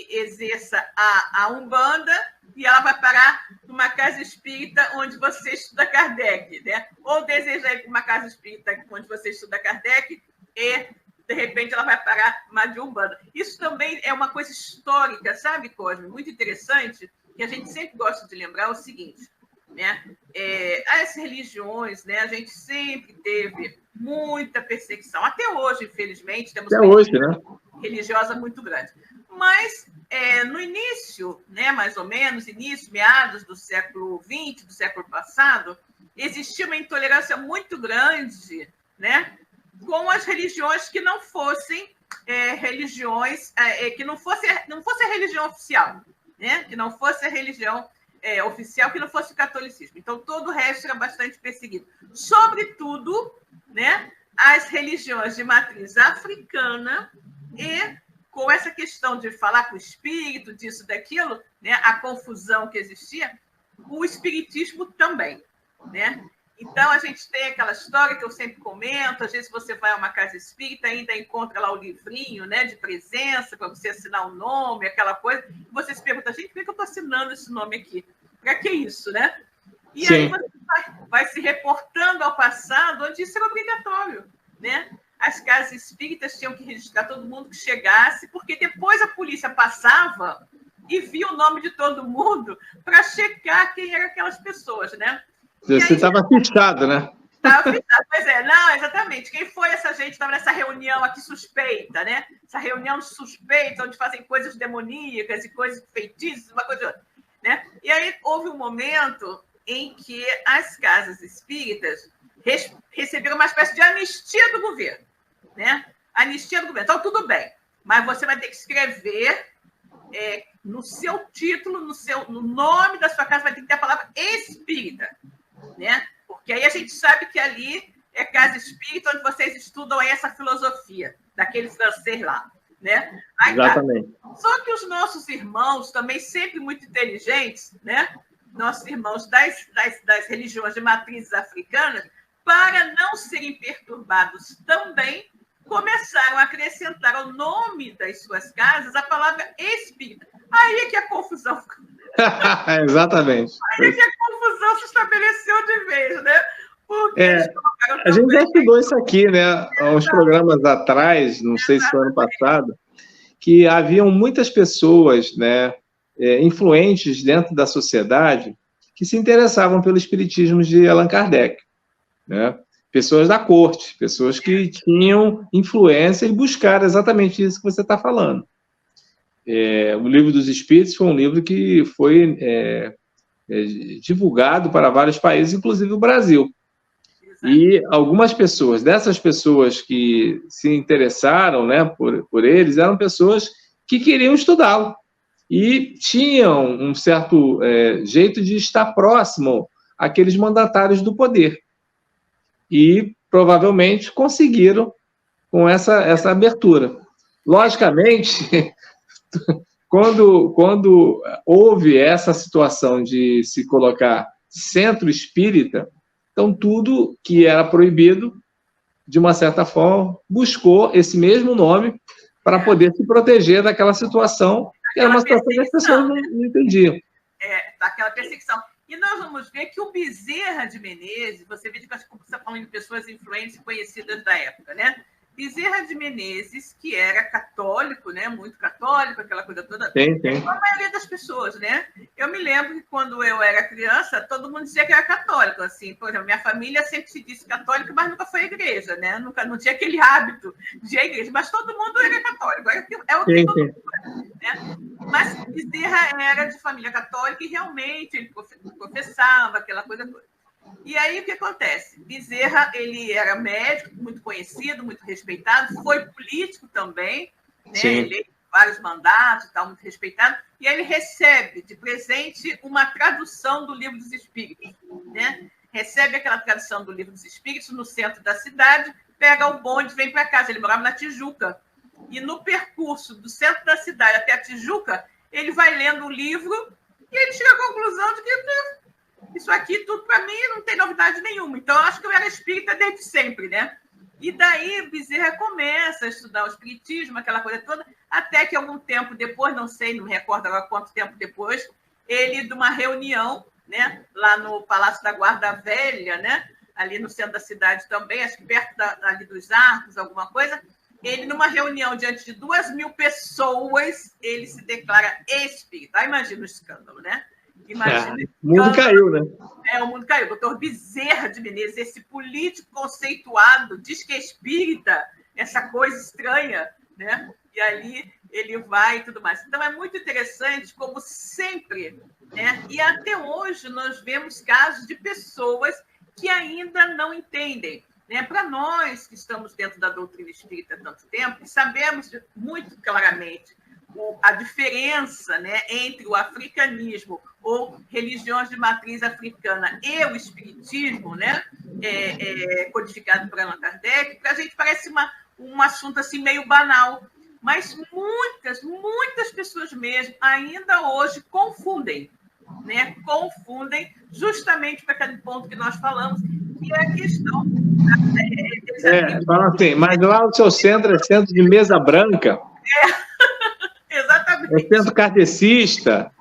exerça a Umbanda, e ela vai parar numa casa espírita onde você estuda Kardec, né? Ou deseja ir para uma casa espírita onde você estuda Kardec e, de repente, ela vai parar numa de Umbanda. Isso também é uma coisa histórica, sabe, Cosme? Muito interessante, que a gente sempre gosta de lembrar o seguinte, né? As religiões, né? A gente sempre teve muita perseguição. Até hoje, infelizmente, temos até hoje, né? Religiosa muito grande. Mas, no início, né, mais ou menos, meados do século XX, do século passado, existia uma intolerância muito grande, né, com as religiões que não fossem religiões, que não fosse a religião oficial, né, que não fosse a religião oficial, que não fosse o catolicismo. Então, todo o resto era bastante perseguido. Sobretudo, né, as religiões de matriz africana, e com essa questão de falar com o espírito, disso, daquilo, né, a confusão que existia, o espiritismo também, né? Então, a gente tem aquela história que eu sempre comento, às vezes você vai a uma casa espírita, ainda encontra lá o livrinho, né, de presença, para você assinar o nome, aquela coisa, e você se pergunta, gente, por que eu estou assinando esse nome aqui? Para que isso, né? E Sim. aí você vai se reportando ao passado, onde isso era obrigatório, né? As casas espíritas tinham que registrar todo mundo que chegasse, porque depois a polícia passava e via o nome de todo mundo para checar quem eram aquelas pessoas, né? Você estava fichado, né? Estava fichado, pois é, não, exatamente. Quem foi essa gente que estava nessa reunião aqui suspeita, né? Essa reunião de suspeitos, onde fazem coisas demoníacas e coisas feitiças, uma coisa de outra, né? E aí houve um momento em que as casas espíritas receberam uma espécie de anistia do governo, né? Anistia do governo. Então, tudo bem, mas você vai ter que escrever no seu título, no nome da sua casa, vai ter que ter a palavra espírita, né? Porque aí a gente sabe que ali é casa espírita, onde vocês estudam essa filosofia, daquele francês lá, né? Aí, exatamente. Tá. Só que os nossos irmãos, também sempre muito inteligentes, né? Nossos irmãos das religiões de matrizes africanas, para não serem perturbados também, começaram a acrescentar ao nome das suas casas a palavra espírita. Aí é que a confusão... Exatamente. Aí é que a confusão se estabeleceu de vez, né? Porque a gente já estudou isso aqui, né? Há uns programas atrás, não sei se foi ano passado, que haviam muitas pessoas, né, influentes dentro da sociedade que se interessavam pelo espiritismo de Allan Kardec, né? Pessoas da corte, pessoas que tinham influência e buscaram exatamente isso que você está falando. O Livro dos Espíritos foi um livro que foi divulgado para vários países, inclusive o Brasil. E algumas pessoas, dessas pessoas que se interessaram, né, por eles, eram pessoas que queriam estudá-lo e tinham um certo jeito de estar próximo àqueles mandatários do poder. E provavelmente conseguiram com essa abertura. Logicamente, quando houve essa situação de se colocar centro espírita, então tudo que era proibido, de uma certa forma, buscou esse mesmo nome para poder se proteger daquela situação, que era uma situação que as pessoas não entendiam. Daquela perseguição. E nós vamos ver que o Bezerra de Menezes, você vê que você está falando de pessoas influentes e conhecidas da época, né? Bezerra de Menezes, que era católico, né? Muito católico, aquela coisa toda. Tem. A maioria das pessoas, né? Eu me lembro que quando eu era criança, todo mundo dizia que era católico, assim. Por exemplo, minha família sempre se disse católico, mas nunca foi à igreja, né? Não tinha aquele hábito de ir à igreja, mas todo mundo era católico. É o que todo mundo era, né? Mas Bezerra era de família católica e realmente ele professava aquela coisa toda. E aí, o que acontece? Bezerra, ele era médico, muito conhecido, muito respeitado, foi político também, né? Eleito vários mandatos e tal, muito respeitado, e ele recebe de presente uma tradução do Livro dos Espíritos, né? Recebe aquela tradução do Livro dos Espíritos no centro da cidade, pega o bonde e vem para casa. Ele morava na Tijuca. E no percurso do centro da cidade até a Tijuca, ele vai lendo o livro e ele chega à conclusão de que isso aqui, tudo para mim, não tem novidade nenhuma. Então, eu acho que eu era espírita desde sempre, né? E daí, Bezerra começa a estudar o espiritismo, aquela coisa toda, até que algum tempo depois, não sei, não me recordo agora quanto tempo depois, ele, de uma reunião, né, lá no Palácio da Guarda Velha, né, ali no centro da cidade também, acho que perto ali dos Arcos, alguma coisa, ele, numa reunião diante de 2.000 pessoas, ele se declara espírita. Imagina o escândalo, né? Imagina. O mundo caiu, né? O mundo caiu. Doutor Bezerra de Menezes, esse político conceituado, diz que é espírita, essa coisa estranha, né? E ali ele vai e tudo mais. Então, é muito interessante, como sempre, né? E até hoje nós vemos casos de pessoas que ainda não entendem. Né? Para nós que estamos dentro da doutrina espírita há tanto tempo, sabemos muito claramente a diferença, né, entre o africanismo ou religiões de matriz africana e o espiritismo, né, codificado por Allan Kardec, para a gente parece um assunto assim, meio banal, mas muitas pessoas mesmo ainda hoje confundem, né, justamente para aquele ponto que nós falamos, que é a questão... fala assim, mas lá o seu centro é centro de mesa branca. Exatamente. É centro kardecista.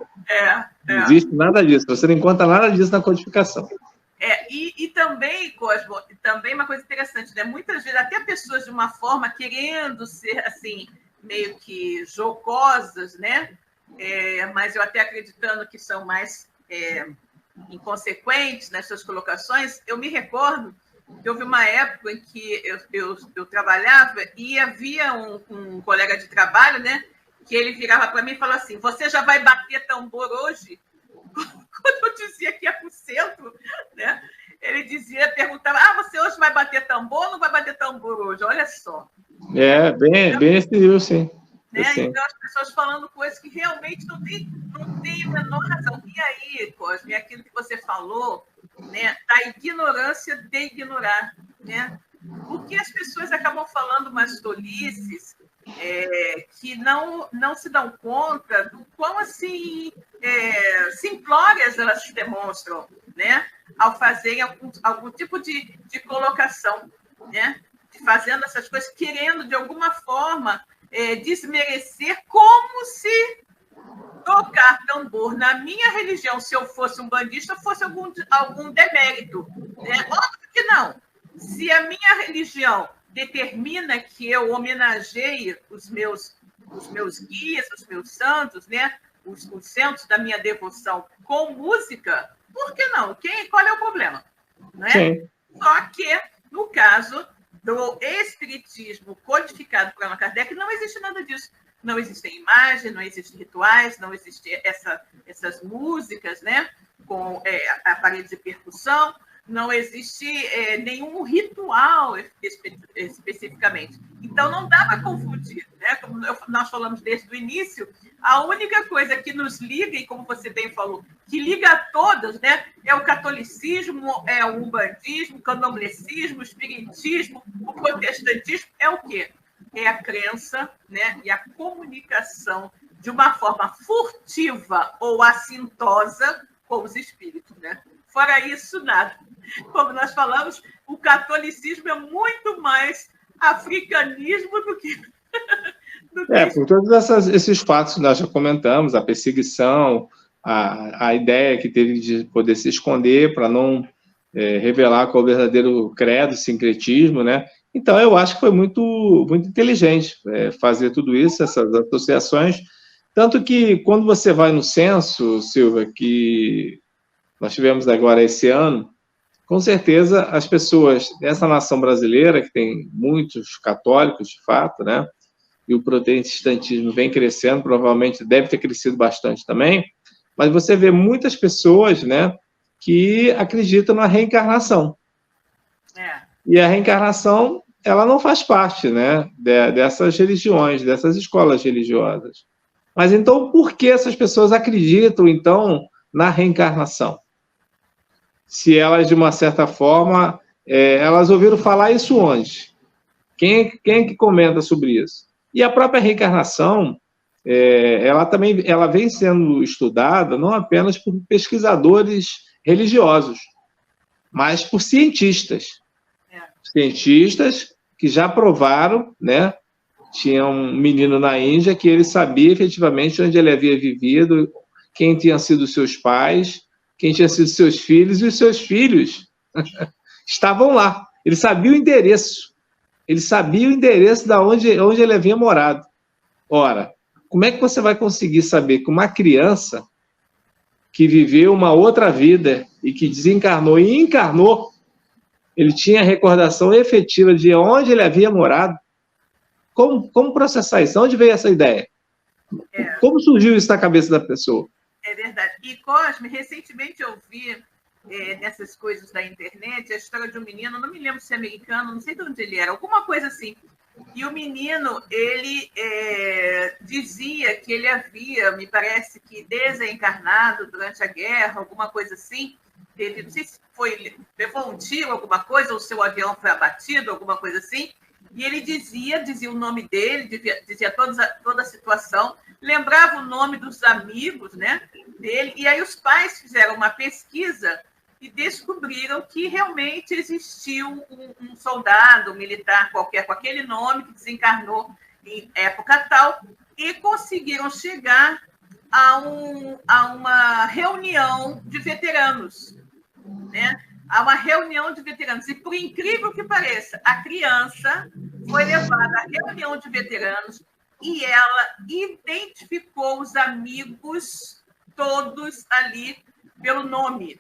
Não existe nada disso. Você não encontra nada disso na codificação. E também, Cosmo, também uma coisa interessante, né? Muitas vezes, até pessoas de uma forma querendo ser, assim, meio que jocosas, né? Mas eu até acreditando que são mais inconsequentes nas suas colocações, eu me recordo que houve uma época em que eu trabalhava e havia um colega de trabalho, né, que ele virava para mim e falou assim: você já vai bater tambor hoje? Quando eu dizia que ia para o centro, né, ele perguntava: você hoje vai bater tambor ou não vai bater tambor hoje? Olha só. Bem esse nível, sim. Né? Então, as pessoas falando coisas que realmente não tem a menor razão. E aí, Cosme, aquilo que você falou, né, da ignorância de ignorar, né? Porque as pessoas acabam falando umas tolices que não se dão conta do quão assim, simplórias elas se demonstram, né? Ao fazerem algum tipo de colocação, né? Fazendo essas coisas, querendo, de alguma forma, desmerecer, como se tocar tambor na minha religião, se eu fosse um bandista, fosse algum demérito. Né? Óbvio que não. Se a minha religião determina que eu homenageie os meus guias, os meus santos, né? os centros da minha devoção com música, por que não? Qual é o problema? Né? Sim. Só que, no caso do espiritismo codificado por Allan Kardec, não existe nada disso. Não existem imagens, não existem rituais, não existem essas músicas, né, com aparelhos de percussão, não existe nenhum ritual especificamente. Então, não dá para confundir. Né? Como nós falamos desde o início, a única coisa que nos liga, e como você bem falou, que liga a todas, né, é o catolicismo, é o umbandismo, o candomblecismo, o espiritismo, o protestantismo, é o quê? É a crença, né, e a comunicação de uma forma furtiva ou assintosa com os espíritos. Né? Fora isso, nada. Como nós falamos, o catolicismo é muito mais africanismo do que... por todos esses fatos que nós já comentamos, a perseguição, a ideia que teve de poder se esconder para não revelar qual é o verdadeiro credo, sincretismo, né? Então, eu acho que foi muito, muito inteligente fazer tudo isso, essas associações, tanto que quando você vai no censo, Silvia, que nós tivemos agora esse ano, com certeza as pessoas dessa nação brasileira, que tem muitos católicos, de fato, né? E o protestantismo vem crescendo, provavelmente deve ter crescido bastante também, mas você vê muitas pessoas, né, que acreditam na reencarnação. E a reencarnação ela não faz parte, né, dessas religiões, dessas escolas religiosas. Mas então, por que essas pessoas acreditam, então, na reencarnação? Se elas, de uma certa forma, elas ouviram falar isso onde? Quem é que comenta sobre isso? E a própria reencarnação, ela vem sendo estudada não apenas por pesquisadores religiosos, mas por cientistas. Cientistas que já provaram, né? Tinha um menino na Índia que ele sabia efetivamente onde ele havia vivido, quem tinham sido seus pais, quem tinham sido seus filhos, e os seus filhos estavam lá. Ele sabia o endereço. Ele sabia o endereço de onde ele havia morado. Ora, como é que você vai conseguir saber que uma criança que viveu uma outra vida e que desencarnou e encarnou, ele tinha recordação efetiva de onde ele havia morado? Como processar isso? Onde veio essa ideia? Como surgiu isso na cabeça da pessoa? É verdade. E, Cosme, recentemente eu vi nessas coisas da internet a história de um menino, não me lembro se é americano, não sei de onde ele era, alguma coisa assim. E o menino, ele dizia que ele havia, me parece que desencarnado durante a guerra, alguma coisa assim. Ele, não sei se levou um tiro, alguma coisa, ou o seu avião foi abatido, alguma coisa assim. E ele dizia o nome dele, dizia toda a situação, lembrava o nome dos amigos, né, dele, e aí os pais fizeram uma pesquisa e descobriram que realmente existiu um soldado, um militar qualquer, com aquele nome, que desencarnou em época tal, e conseguiram chegar a uma reunião de veteranos, né? A uma reunião de veteranos. E, por incrível que pareça, a criança foi levada à reunião de veteranos e ela identificou os amigos todos ali pelo nome.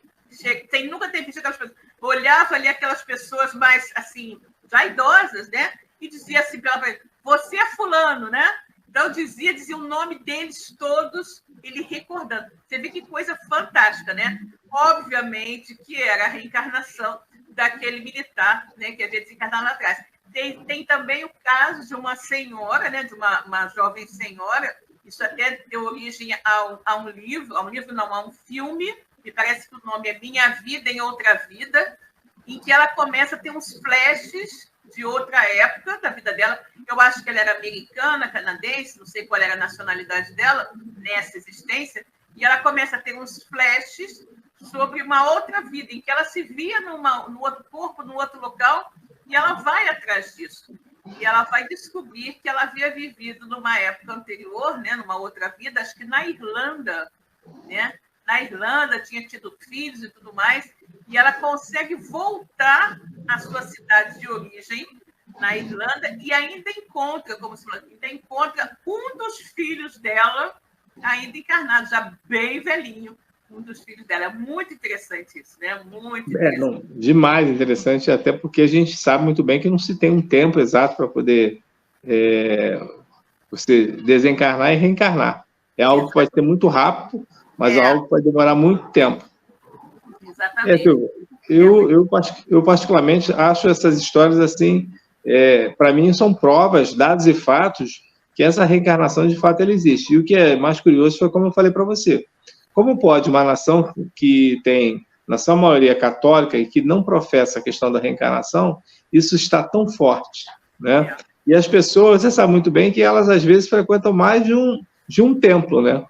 Sem nunca ter visto aquelas pessoas. Olhava ali aquelas pessoas mais, assim, já idosas, né? E dizia assim para ela, você é fulano, né? Então, dizia o nome deles todos, ele recordando. Você vê que coisa fantástica, né? Obviamente que era a reencarnação daquele militar, né, que havia desencarnado lá atrás. Tem também o caso de uma senhora, né, de uma jovem senhora, isso até deu origem a um livro não, a um filme, me parece que o nome é Minha Vida em Outra Vida, em que ela começa a ter uns flashes de outra época da vida dela. Eu acho que ela era americana, canadense, não sei qual era a nacionalidade dela nessa existência, e ela começa a ter uns flashes sobre uma outra vida, em que ela se via no outro corpo, no outro local, e ela vai atrás disso. E ela vai descobrir que ela havia vivido numa época anterior, né, numa outra vida, acho que na Irlanda, né? Na Irlanda, tinha tido filhos e tudo mais, e ela consegue voltar à sua cidade de origem, na Irlanda, e ainda encontra, um dos filhos dela, ainda encarnado, já bem velhinho, um dos filhos dela. É muito interessante isso, né? Muito interessante. Demais interessante, até porque a gente sabe muito bem que não se tem um tempo exato para poder você desencarnar e reencarnar. É algo que pode ser muito rápido, mas é algo que vai demorar muito tempo. Exatamente. Eu particularmente acho essas histórias assim, para mim são provas, dados e fatos que essa reencarnação de fato ela existe. E o que é mais curioso foi como eu falei para você. Como pode uma nação que tem, na sua maioria católica, e que não professa a questão da reencarnação, isso está tão forte, né? E as pessoas, você sabe muito bem que elas às vezes frequentam mais de um templo, né?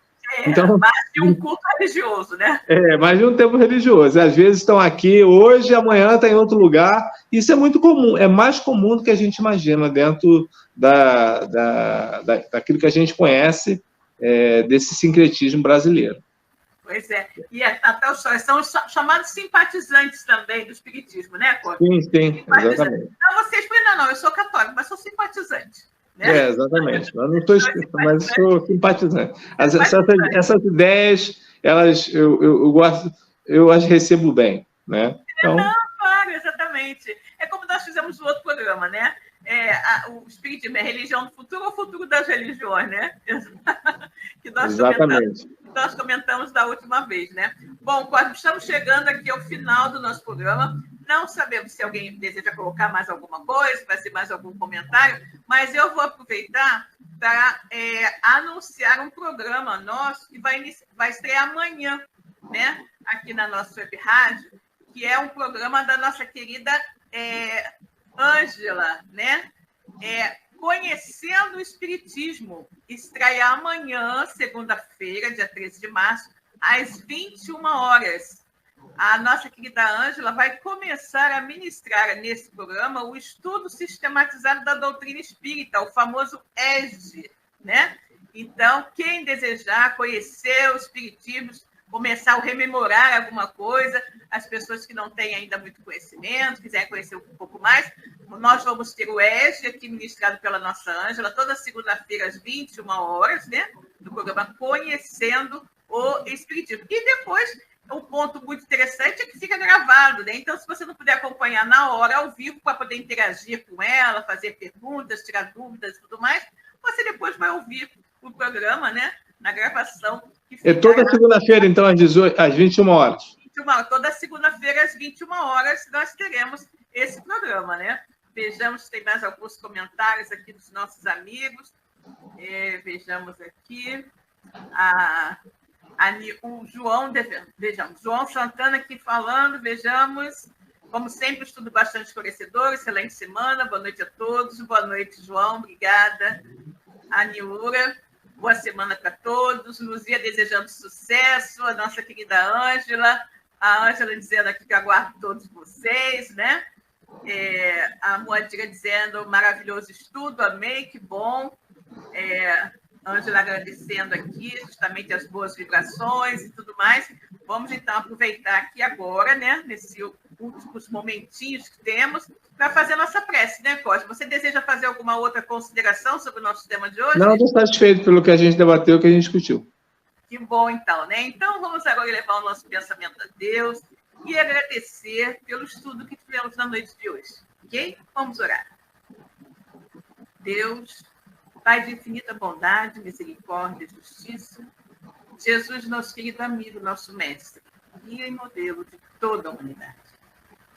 Então, mais de um culto religioso, né? Mais de um templo religioso. Às vezes estão aqui hoje, amanhã está em outro lugar. Isso é muito comum, é mais comum do que a gente imagina dentro daquilo que a gente conhece desse sincretismo brasileiro. Pois é. E até os são chamados simpatizantes também do espiritismo, né, Cosme? Sim, exatamente. Não, vocês não, eu sou católico, mas sou simpatizante. Né? Exatamente. Mas sou simpatizante. Essas ideias, eu gosto, eu as recebo bem, né? Então... Não, claro, exatamente. É como nós fizemos no outro programa, né? O espiritismo é religião do futuro ou o futuro das religiões, né? Que nós comentamos da última vez, né? Bom, Cosme, estamos chegando aqui ao final do nosso programa. Não sabemos se alguém deseja colocar mais alguma coisa, vai ser mais algum comentário, mas eu vou aproveitar para anunciar um programa nosso que vai estrear amanhã, né? Aqui na nossa web rádio, que é um programa da nossa querida Ângela, né? Conhecendo o Espiritismo. Estreia amanhã, segunda-feira, dia 13 de março, às 21 horas. A nossa querida Ângela vai começar a ministrar nesse programa o estudo sistematizado da doutrina espírita, o famoso ESD, né? Então, quem desejar conhecer o Espiritismo, começar a rememorar alguma coisa, as pessoas que não têm ainda muito conhecimento, quiserem conhecer um pouco mais, nós vamos ter o ESD aqui ministrado pela nossa Ângela, toda segunda-feira às 21 horas, né? Do programa Conhecendo o Espiritismo. E depois, um ponto muito interessante é que fica gravado, né? Então, se você não puder acompanhar na hora, ao vivo, para poder interagir com ela, fazer perguntas, tirar dúvidas e tudo mais, você depois vai ouvir o programa, né? Na gravação. É toda segunda-feira, então, às 21 horas. Toda segunda-feira, às 21 horas, nós teremos esse programa, né? Vejamos se tem mais alguns comentários aqui dos nossos amigos. Vejamos aqui. O João, vejamos, João Santana aqui falando, vejamos, como sempre, estudo bastante esclarecedor, excelente semana, boa noite a todos, boa noite, João, obrigada. A Niura, boa semana para todos, Luzia desejando sucesso, a nossa querida Ângela, a Ângela dizendo aqui que aguardo todos vocês, né? A Moadira dizendo, maravilhoso estudo, amei, que bom. Ângela agradecendo aqui justamente as boas vibrações e tudo mais. Vamos, então, aproveitar aqui agora, né, nesses últimos momentinhos que temos, para fazer a nossa prece, né, Cosme? Você deseja fazer alguma outra consideração sobre o nosso tema de hoje? Não, estou satisfeito pelo que a gente debateu, que a gente discutiu. Que bom, então, né? Então, vamos agora levar o nosso pensamento a Deus e agradecer pelo estudo que tivemos na noite de hoje, ok? Vamos orar. Deus, Pai de infinita bondade, misericórdia e justiça, Jesus, nosso querido amigo, nosso mestre, guia e modelo de toda a humanidade.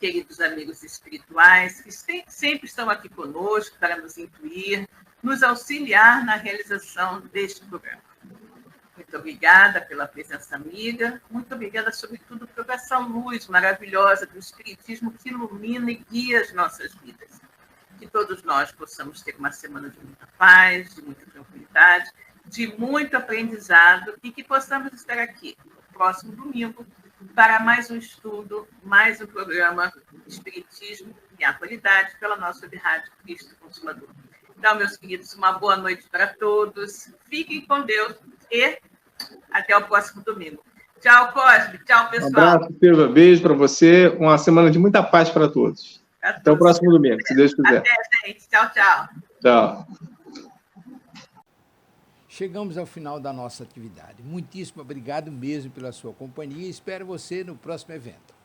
Queridos amigos espirituais, que sempre estão aqui conosco para nos intuir, nos auxiliar na realização deste programa. Muito obrigada pela presença amiga, muito obrigada, sobretudo, por essa luz maravilhosa do Espiritismo que ilumina e guia as nossas vidas. Que todos nós possamos ter uma semana de muita paz, de muita tranquilidade, de muito aprendizado e que possamos estar aqui no próximo domingo para mais um estudo, mais um programa Espiritismo e Atualidade pela nossa web rádio Cristo Consolador. Então, meus queridos, uma boa noite para todos. Fiquem com Deus e até o próximo domingo. Tchau, Cosme. Tchau, pessoal. Um abraço, Silvia. Beijo para você. Uma semana de muita paz para todos. Até o próximo domingo, se Deus quiser. Até, gente. Tchau, tchau. Tchau. Chegamos ao final da nossa atividade. Muitíssimo obrigado mesmo pela sua companhia e espero você no próximo evento.